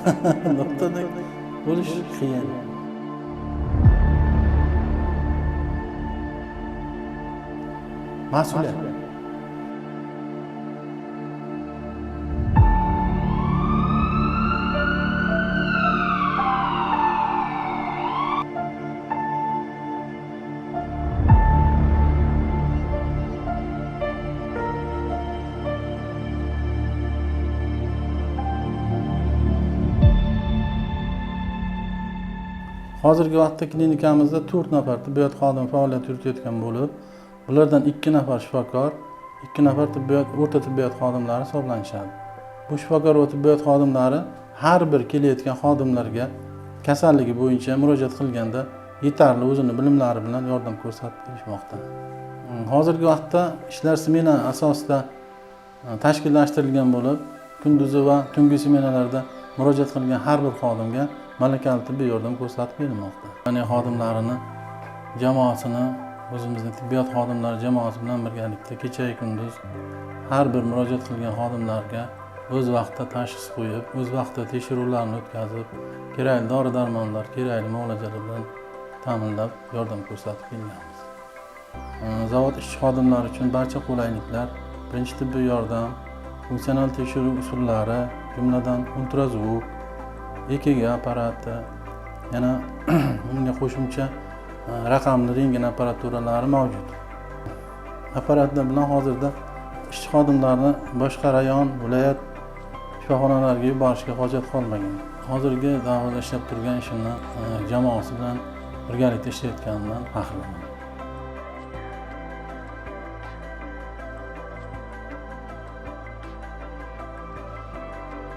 Doktorlik bo'lish qiyin. Mas'uliyat. Hozirgi vaqtda klinikamizda 4 nafar tibbiyot xodimi faoliyat yuritayotgan bo'lib, bulardan 2 nafar shifokor, 2 nafar o'rta tibbiyot xodimlari hisoblanishadi. Bu shifokor va tibbiyot xodimlari har bir kelayotgan xodimlarga kasalligi bo'yicha murojaat qilganda yetarli o'zini bilimlari bilan yordam ko'rsatib kelishmoqda. Hozirgi vaqtda ishlar smena asosida tashkillashtirilgan bo'lib, kunduzi va tungi smenalarda murojaat qilgan har bir xodimga malakali tibbiy yordam ko'rsatib kelinmoqda. Ya'ni xodimlarini, jamoasini, o'zimizning tibbiyot xodimlari jamoasi bilan birgalikda kecha-yu kunduz har bir murojaat qilgan xodimlarga o'z vaqtida tashxis qo'yib, o'z vaqtida tekshiruvlarni o'tkazib, kerakli dori-darmonlar, kerakli muolajalar bilan ta'minlab yordam ko'rsatib kelganmiz. Zavod ishchi xodimlari uchun barcha qulayliklar, birinchi tibbiy yordam, funksional tekshiruv usullari, jumladan ultrazvuk, EKG apparati, yana unga qo'shimcha raqamli rentgen apparaturalari mavjud. Apparatlar bilan hozirda ishchi xodimlarni boshqa rayon, viloyat shifoxonalariga yuborishga hojat qolmagan. Hozirgi davrda ishlab turgan ishimni jamoasi bilan birgalikda ishlayotganimdan faxrlanman.